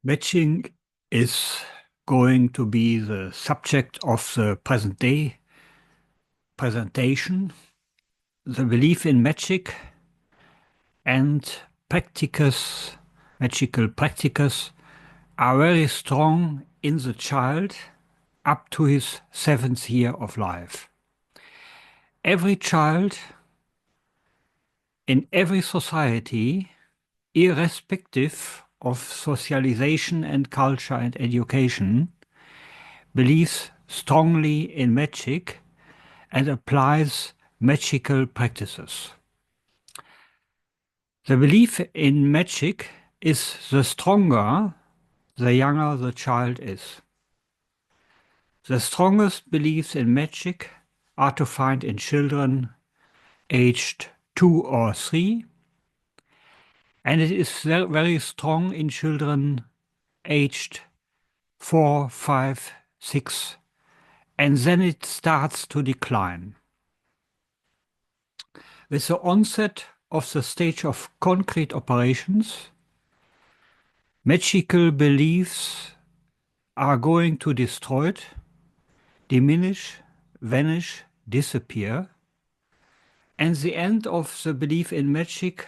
Matching is going to be the subject of the present day presentation. The belief in magic and magical practices are very strong in the child up to his 7th year of life. Every child in every society, irrespective of socialization and culture and education, believes strongly in magic and applies magical practices. The belief in magic is the stronger the younger the child is. The strongest beliefs in magic are to find in children aged 2 or 3, and it is very strong in children aged 4, 5, 6, and then it starts to decline. With the onset of the stage of concrete operations, magical beliefs are going to destroy it, diminish, vanish, disappear, and the end of the belief in magic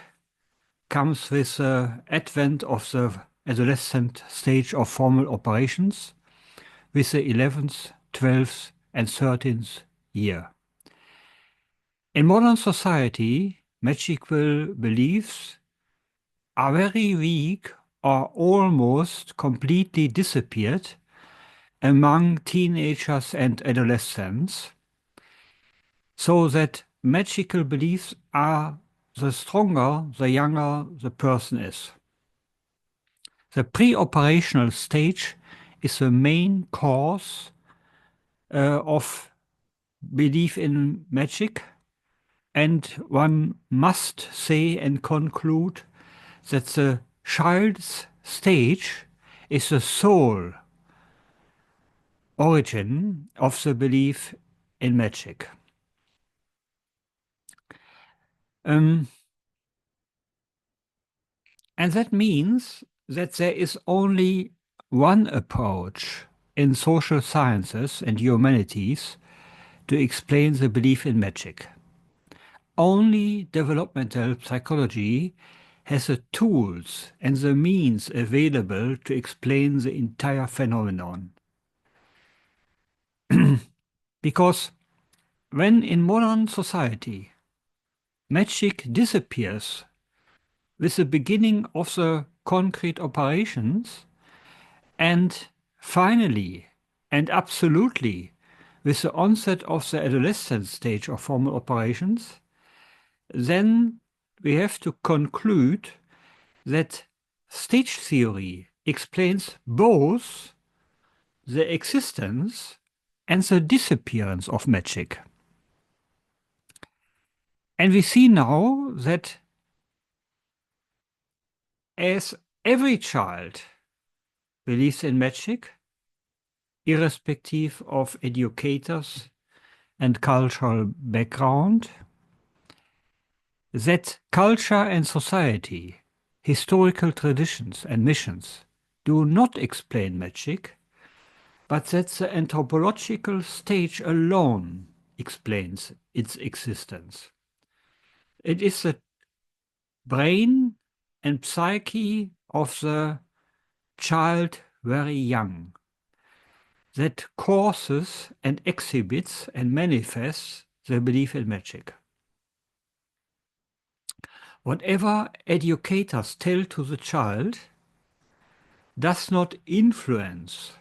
comes with the advent of the adolescent stage of formal operations with the 11th, 12th, and 13th year. In modern society, magical beliefs are very weak or almost completely disappeared among teenagers and adolescents, so that magical beliefs are the stronger the younger the person is. The preoperational stage is the main cause of belief in magic, and one must say and conclude that the child's stage is the sole origin of the belief in magic. And that means that there is only one approach in social sciences and humanities to explain the belief in magic. Only developmental psychology has the tools and the means available to explain the entire phenomenon. Because when in modern society magic disappears with the beginning of the concrete operations, and finally and absolutely with the onset of the adolescent stage of formal operations, then we have to conclude that stage theory explains both the existence and the disappearance of magic. And we see now that as every child believes in magic, irrespective of educators and cultural background, that culture and society, historical traditions and missions do not explain magic, but that the anthropological stage alone explains its existence. It is the brain and psyche of the child very young that causes and exhibits and manifests the belief in magic. Whatever educators tell to the child does not influence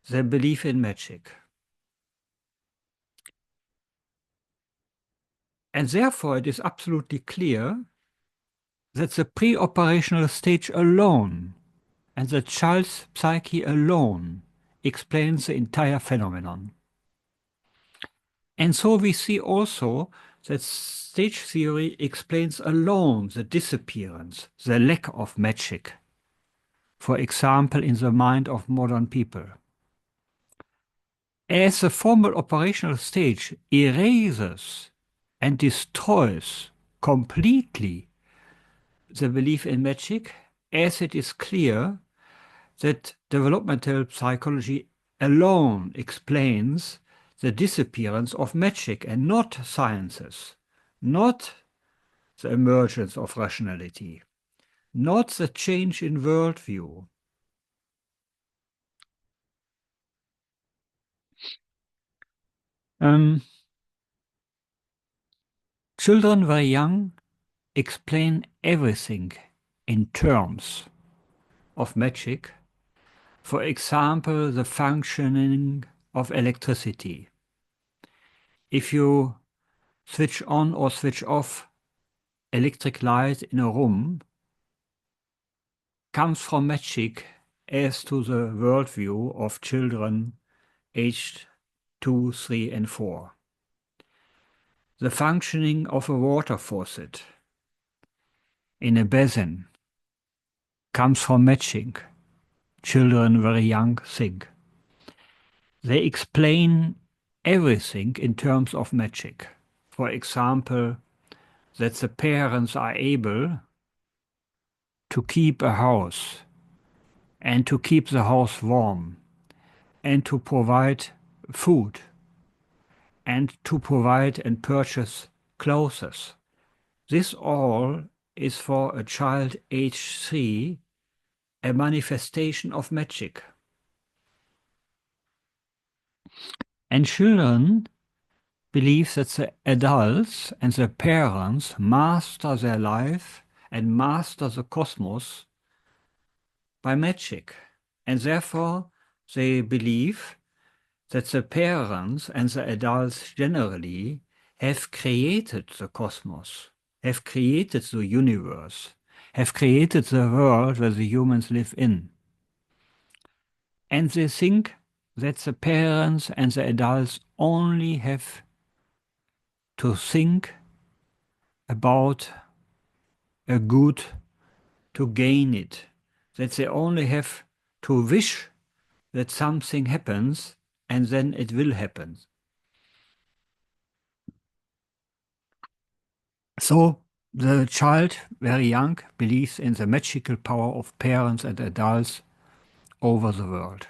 their belief in magic. And therefore it is absolutely clear that the pre-operational stage alone and the child's psyche alone explains the entire phenomenon. And so we see also that stage theory explains alone the disappearance, the lack of magic, for example, in the mind of modern people. As the formal operational stage erases and destroys completely the belief in magic, as it is clear that developmental psychology alone explains the disappearance of magic and not sciences, not the emergence of rationality, not the change in worldview. Children very young explain everything in terms of magic. For example, the functioning of electricity. If you switch on or switch off electric light in a room, comes from magic as to the worldview of children aged 2, 3, and 4. The functioning of a water faucet in a basin comes from magic. Children very young think. They explain everything in terms of magic. For example, that the parents are able to keep a house and to keep the house warm and to provide food and to provide and purchase clothes. This all is for a child age 3 a manifestation of magic. And children believe that the adults and the parents master their life and master the cosmos by magic. And therefore they believe that the parents and the adults generally have created the cosmos, have created the universe, have created the world where the humans live in. And they think that the parents and the adults only have to think about a good to gain it, that they only have to wish that something happens and then it will happen. So the child, very young, believes in the magical power of parents and adults over the world.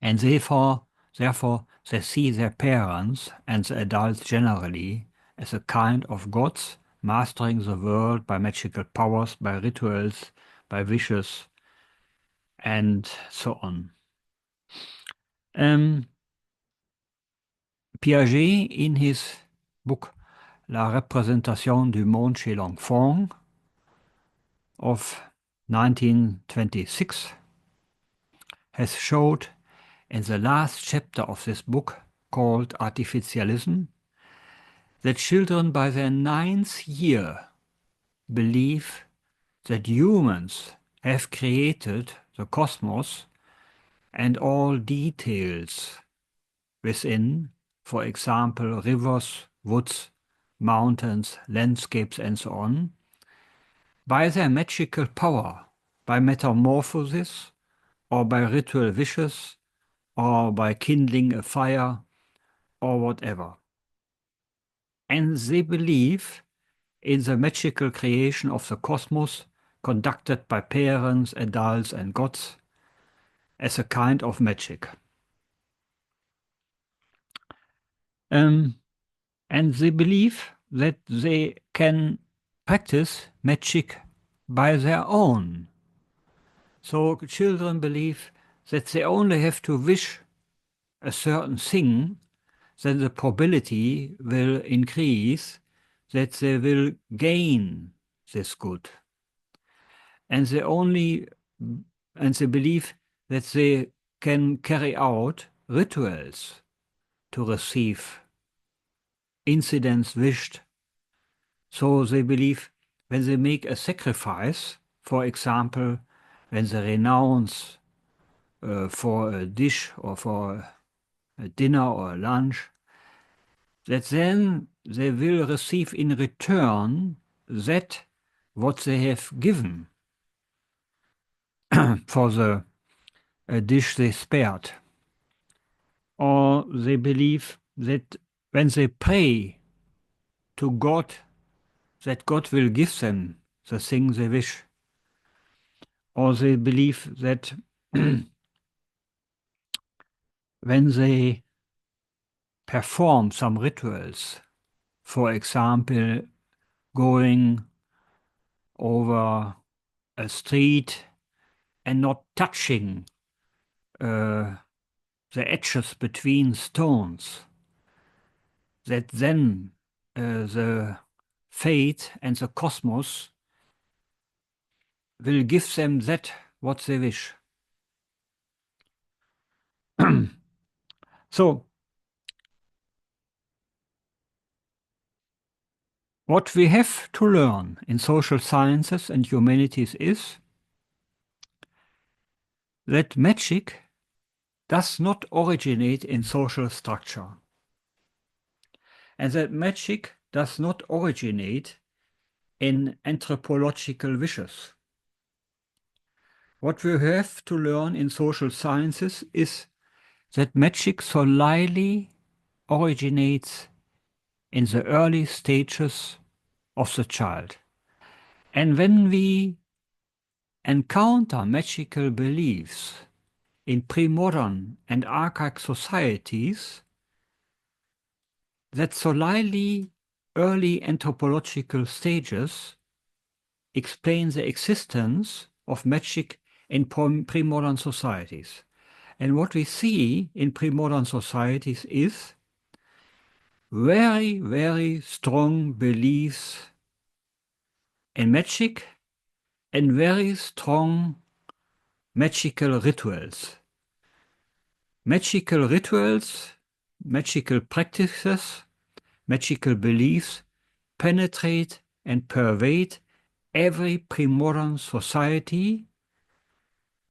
And therefore they see their parents and the adults generally as a kind of gods mastering the world by magical powers, by rituals, by wishes, and so on. Piaget, in his book La représentation du monde chez l'enfant of 1926, has showed in the last chapter of this book, called Artificialism, that children by their 9th year believe that humans have created the cosmos and all details within, for example, rivers, woods, mountains, landscapes, and so on, by their magical power, by metamorphosis, or by ritual wishes, or by kindling a fire, or whatever. And they believe in the magical creation of the cosmos conducted by parents, adults, and gods as a kind of magic. And they believe that they can practice magic by their own. So children believe that they only have to wish a certain thing, then the probability will increase that they will gain this good. And they believe that they can carry out rituals to receive incidents wished. So they believe when they make a sacrifice, for example, when they renounce for a dish or for a dinner or a lunch, that then they will receive in return that what they have given for the dish they spared. Or they believe that when they pray to God, that God will give them the thing they wish. or they believe that when they perform some rituals, for example, going over a street and not touching the edges between stones, that then the fate and the cosmos will give them that what they wish. So, what we have to learn in social sciences and humanities is that magic does not originate in social structure, and that magic does not originate in anthropological wishes. What we have to learn in social sciences is that magic solely originates in the early stages of the child. And when we encounter magical beliefs in premodern and archaic societies, that solely early anthropological stages explain the existence of magic in premodern societies. And what we see in premodern societies is very, very strong beliefs in magic and very strong magical rituals. Magical rituals, magical practices, magical beliefs penetrate and pervade every premodern society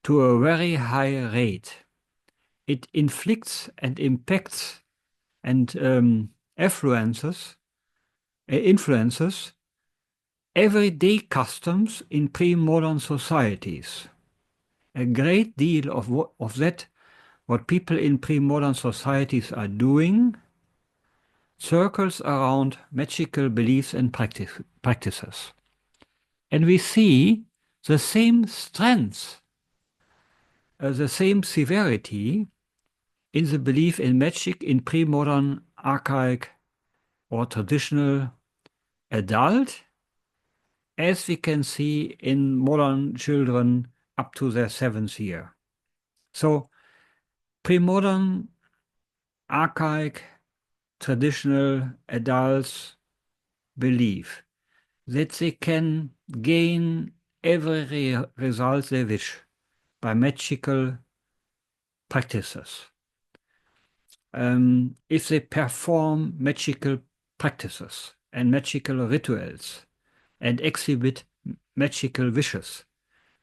to a very high rate. It inflicts and impacts and influences everyday customs in pre-modern societies. A great deal of that, what people in pre-modern societies are doing, circles around magical beliefs and practices. And we see the same strength, the same severity in the belief in magic in pre-modern, archaic, or traditional adult, as we can see in modern children up to their 7th year. So, pre-modern, archaic, traditional adults believe that they can gain every result they wish by magical practices. If they perform magical practices and magical rituals and exhibit magical wishes,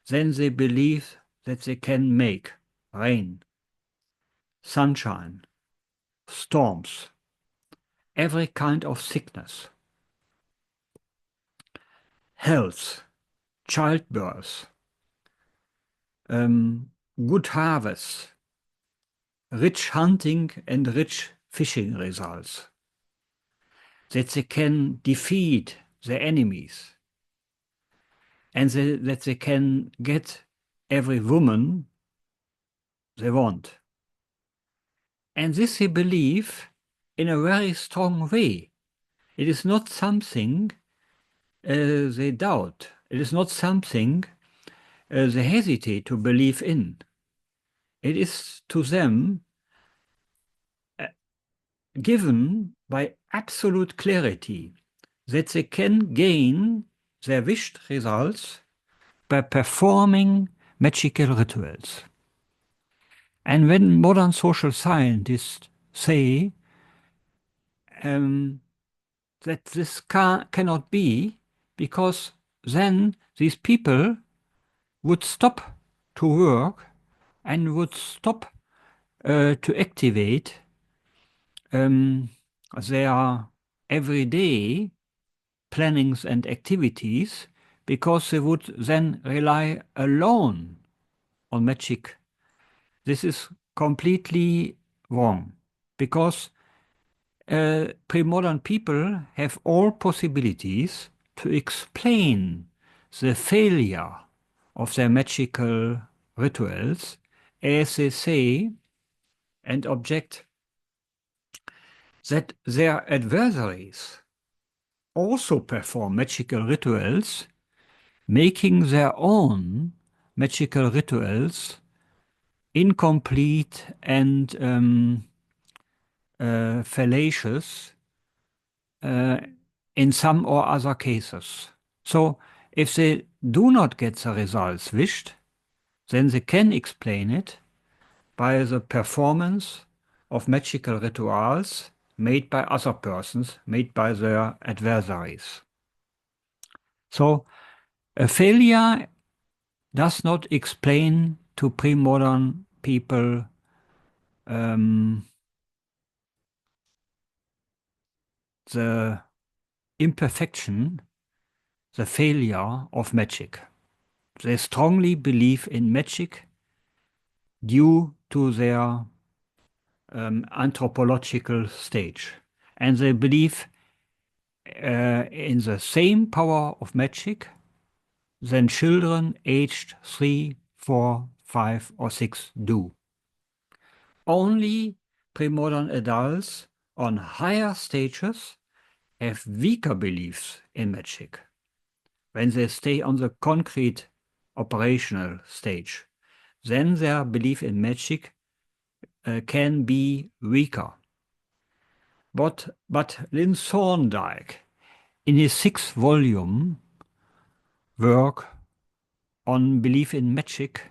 then they believe that they can make rain, sunshine, storms, every kind of sickness, health, childbirth, good harvest, rich hunting and rich fishing results, that they can defeat their enemies, and that they can get every woman they want. And this they believe in a very strong way. It is not something they doubt. It is not something they hesitate to believe in. It is to them given by absolute clarity that they can gain their wished results by performing magical rituals. And when modern social scientists say that this cannot be, because then these people would stop to work and would stop to activate their everyday plannings and activities, because they would then rely alone on magic. This is completely wrong, because pre-modern people have all possibilities to explain the failure of their magical rituals, as they say and object that their adversaries also perform magical rituals, making their own magical rituals incomplete and fallacious in some or other cases. So if they do not get the results wished, then they can explain it by the performance of magical rituals made by other persons, made by their adversaries. So a failure does not explain to pre-modern people the imperfection, the failure of magic. They strongly believe in magic due to their anthropological stage. And they believe in the same power of magic than children aged 3, 4, 5, or 6 do. Only premodern adults on higher stages have weaker beliefs in magic when they stay on the concrete operational stage. Then their belief in magic can be weaker. But Lynn Thorndike, in his 6-volume work on belief in magic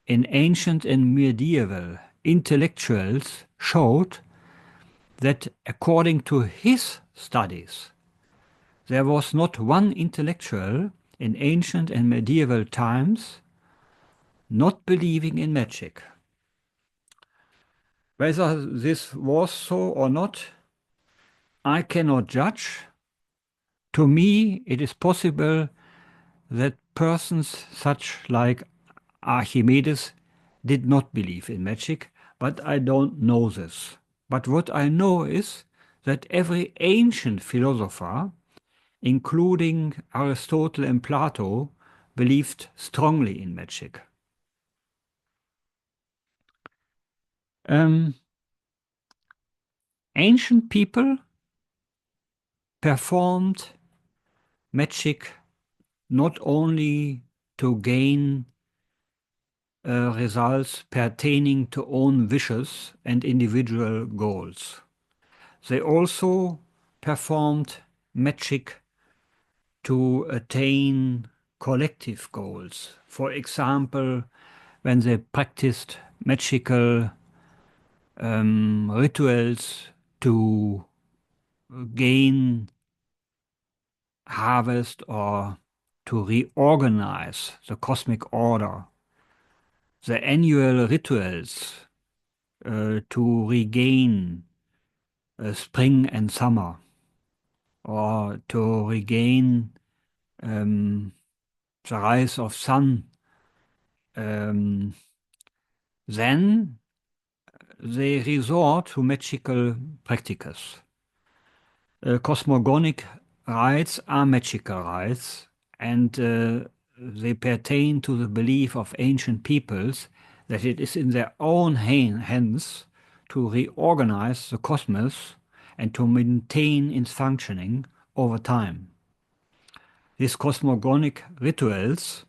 in ancient and medieval intellectuals, showed that according to his studies, there was not one intellectual in ancient and medieval times not believing in magic. Whether this was so or not, I cannot judge. To me, it is possible that persons such like Archimedes did not believe in magic, but I don't know this. But what I know is that every ancient philosopher, including Aristotle and Plato, believed strongly in magic. Ancient people performed magic not only to gain results pertaining to own wishes and individual goals. They also performed magic to attain collective goals. For example, when they practiced magical rituals to gain harvest or to reorganize the cosmic order, the annual rituals to regain spring and summer, or to regain the rise of sun, then they resort to magical practices. Cosmogonic rites are magical rites, and they pertain to the belief of ancient peoples that it is in their own hands to reorganize the cosmos and to maintain its functioning over time. These cosmogonic rituals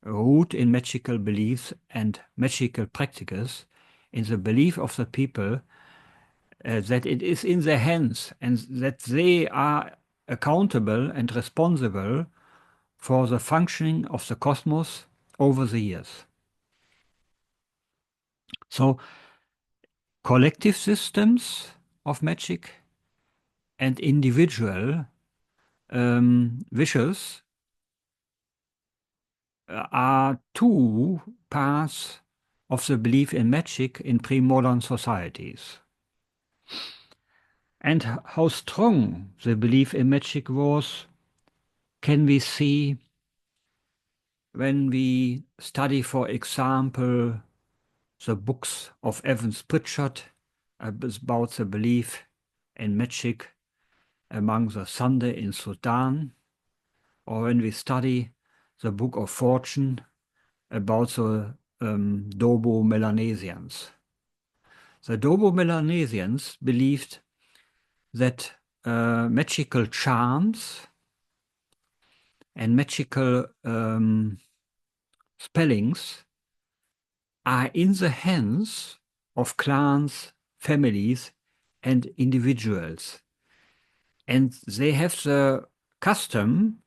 root in magical beliefs and magical practices in the belief of the people that it is in their hands and that they are accountable and responsible for the functioning of the cosmos over the years. So, collective systems of magic and individual wishes are two paths of the belief in magic in pre-modern societies. And how strong the belief in magic was can we see when we study, for example, the books of Evans Pritchard about the belief in magic among the Sande in Sudan, or when we study the Book of Fortune about the Dobo Melanesians. The Dobo Melanesians believed that magical charms and magical spellings are in the hands of clans, families, and individuals. And they have the custom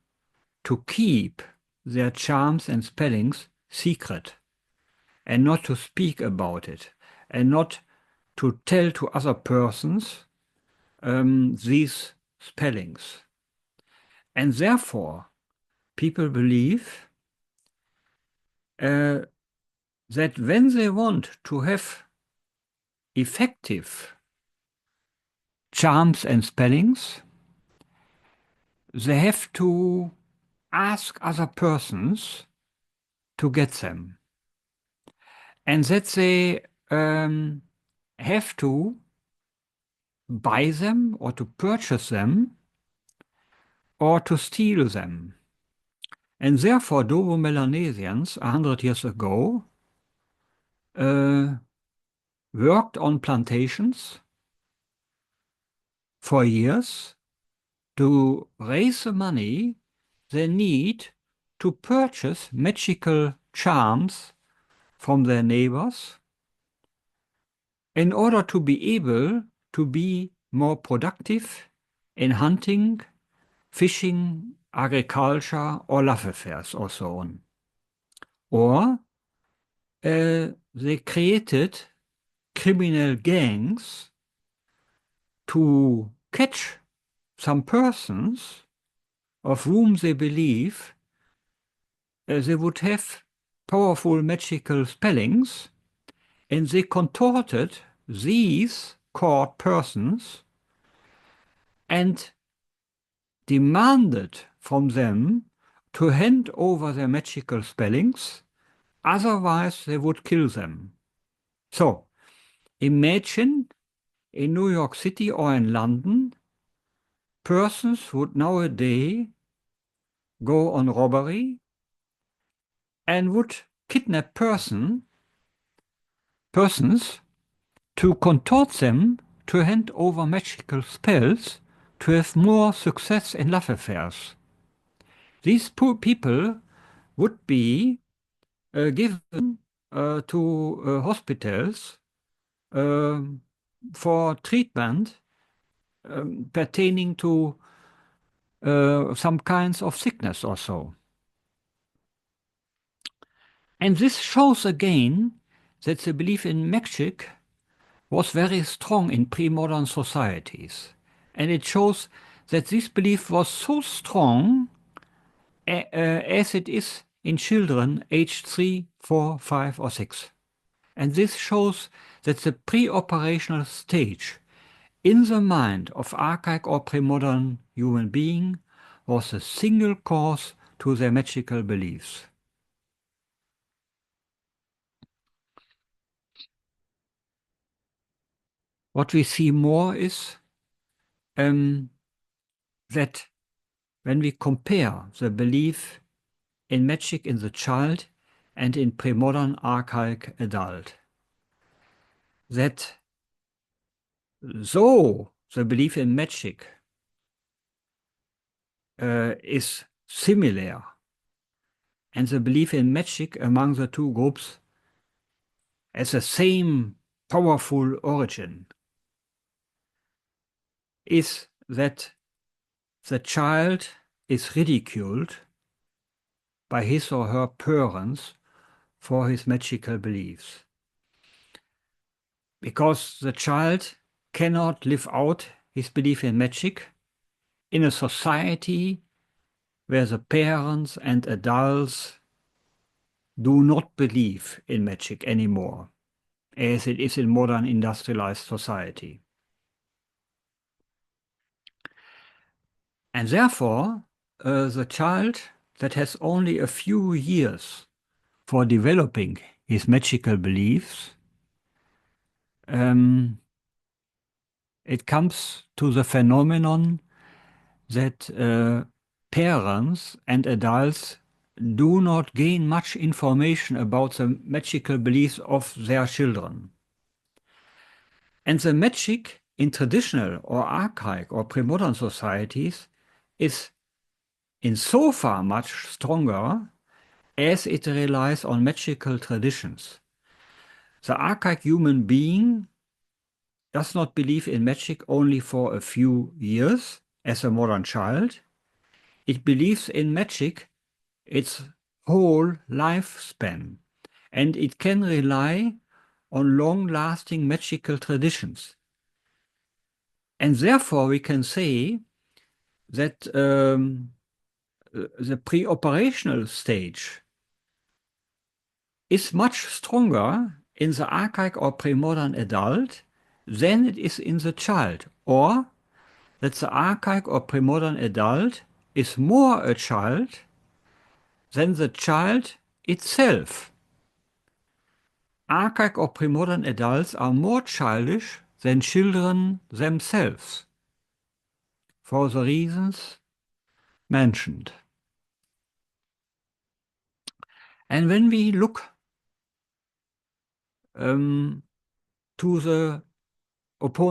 to keep their charms and spellings secret and not to speak about it and not to tell to other persons these spellings. And therefore, people believe that when they want to have effective charms and spellings, they have to ask other persons to get them. And that they have to buy them or to purchase them or to steal them. And therefore, Dobo Melanesians 100 years ago worked on plantations for years to raise the money they need to purchase magical charms from their neighbors in order to be able to be more productive in hunting, fishing, agriculture, or love affairs, or so on. Or they created criminal gangs to catch some persons of whom they believe they would have powerful magical spellings, and they contorted these caught persons and demanded from them to hand over their magical spellings, otherwise they would kill them. So, imagine in New York City or in London, persons would nowadays go on robbery and would kidnap persons to contort them to hand over magical spells to have more success in love affairs. These poor people would be given to hospitals for treatment pertaining to some kinds of sickness or so. And this shows again that the belief in magic was very strong in pre-modern societies. And it shows that this belief was so strong as it is in children aged 3, 4, 5, or 6. And this shows that the pre-operational stage in the mind of archaic or premodern human being was the single cause to their magical beliefs. What we see more is that when we compare the belief in magic in the child and in premodern archaic adult, that though the belief in magic is similar, and the belief in magic among the two groups has the same powerful origin, is that the child is ridiculed by his or her parents for his magical beliefs. Because the child cannot live out his belief in magic in a society where the parents and adults do not believe in magic anymore, as it is in modern industrialized society. And therefore, the child that has only a few years for developing his magical beliefs, it comes to the phenomenon that parents and adults do not gain much information about the magical beliefs of their children. And the magic in traditional or archaic or premodern societies is in so far much stronger as it relies on magical traditions. The archaic human being does not believe in magic only for a few years as a modern child. It believes in magic its whole lifespan, and it can rely on long-lasting magical traditions. And therefore we can say that the preoperational stage is much stronger in the archaic or premodern adult than it is in the child, or that the archaic or premodern adult is more a child than the child itself. Archaic or premodern adults are more childish than children themselves, for the reasons mentioned. And when we look upon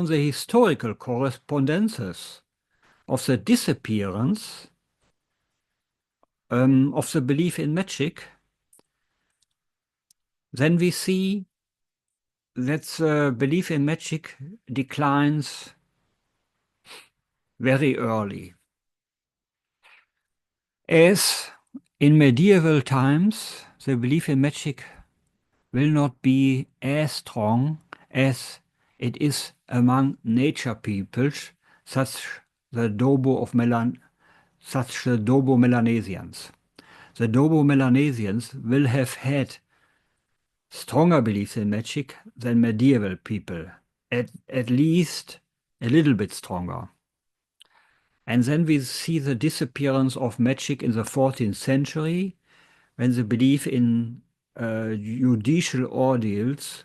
the historical correspondences of the disappearance of the belief in magic, then we see that the belief in magic declines very early. As in medieval times, the belief in magic will not be as strong as it is among nature peoples, such the Dobo-Melanesians. The Dobo-Melanesians will have had stronger beliefs in magic than medieval people, at least a little bit stronger. And then we see the disappearance of magic in the 14th century, when the belief in judicial ordeals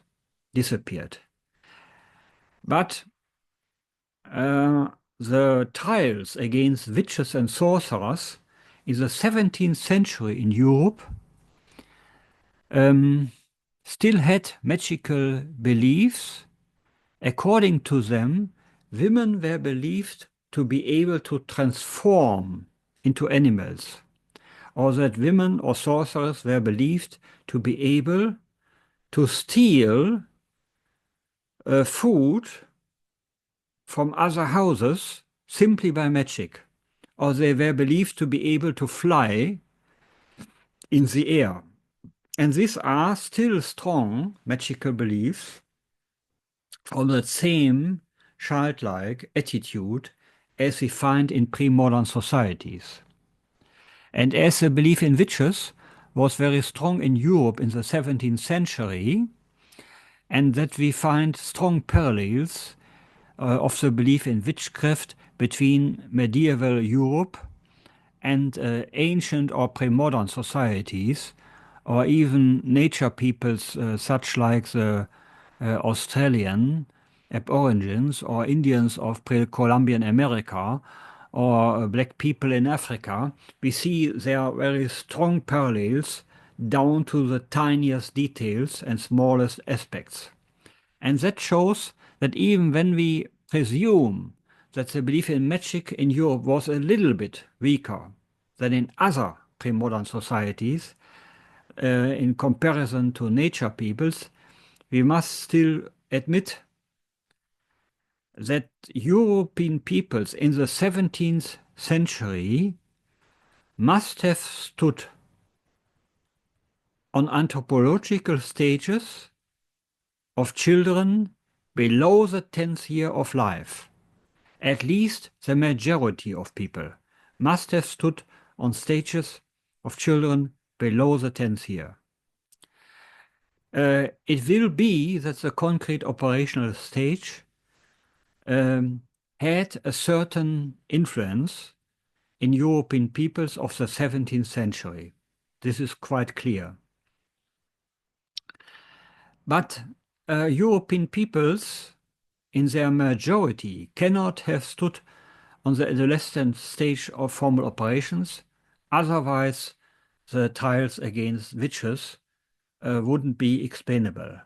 disappeared. But the trials against witches and sorcerers in the 17th century in Europe still had magical beliefs. According to them, women were believed to be able to transform into animals, or that women or sorcerers were believed to be able to steal food from other houses simply by magic, or they were believed to be able to fly in the air. And these are still strong magical beliefs from that same childlike attitude as we find in pre-modern societies. And as the belief in witches was very strong in Europe in the 17th century, and that we find strong parallels of the belief in witchcraft between medieval Europe and ancient or pre-modern societies, or even nature peoples such like the Australian Aborigines or Indians of pre-Columbian America, or black people in Africa, we see there are very strong parallels down to the tiniest details and smallest aspects. And that shows that even when we presume that the belief in magic in Europe was a little bit weaker than in other pre-modern societies, in comparison to nature peoples, we must still admit that European peoples in the 17th century must have stood on anthropological stages of children below the 10th year of life. At least the majority of people must have stood on stages of children below the 10th year. It will be that the concrete operational stage had a certain influence in European peoples of the 17th century. This is quite clear. But European peoples, in their majority, cannot have stood on the adolescent stage of formal operations. Otherwise, the trials against witches wouldn't be explainable.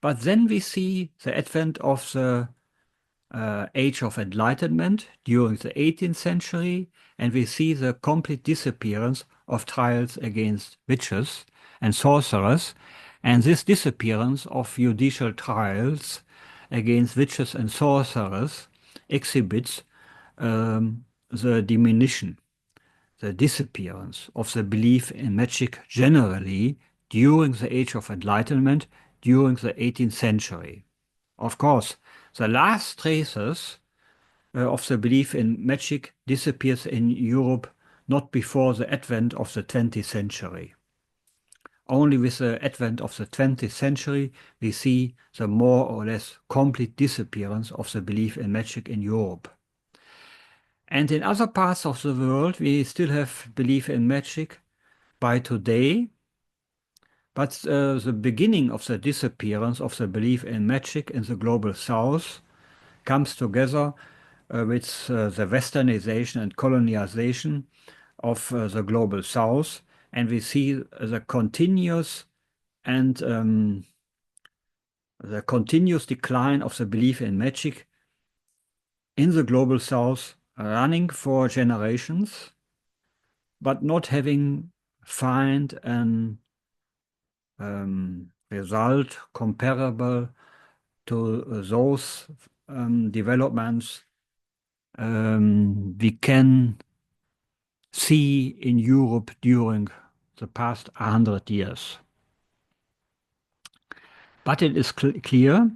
But then we see the advent of the Age of Enlightenment during the 18th century, and we see the complete disappearance of trials against witches and sorcerers. And this disappearance of judicial trials against witches and sorcerers exhibits the diminution, the disappearance of the belief in magic generally during the Age of Enlightenment, during the 18th century. Of course, the last traces of the belief in magic disappears in Europe not before the advent of the 20th century. Only with the advent of the 20th century we see the more or less complete disappearance of the belief in magic in Europe. And in other parts of the world we still have belief in magic by today, but the beginning of the disappearance of the belief in magic in the global south comes together with the westernization and colonization of the global south, and we see the continuous decline of the belief in magic in the global south, running for generations, but not having find an result comparable to those developments we can see in Europe during the past 100 years. But it is clear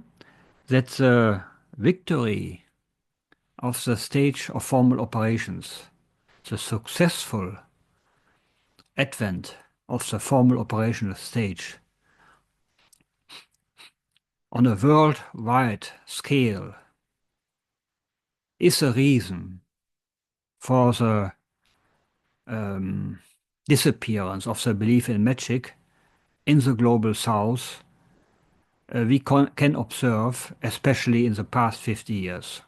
that the victory of the stage of formal operations, the successful advent of the formal operational stage on a worldwide scale is a reason for the disappearance of the belief in magic in the global south we can observe, especially in the past 50 years.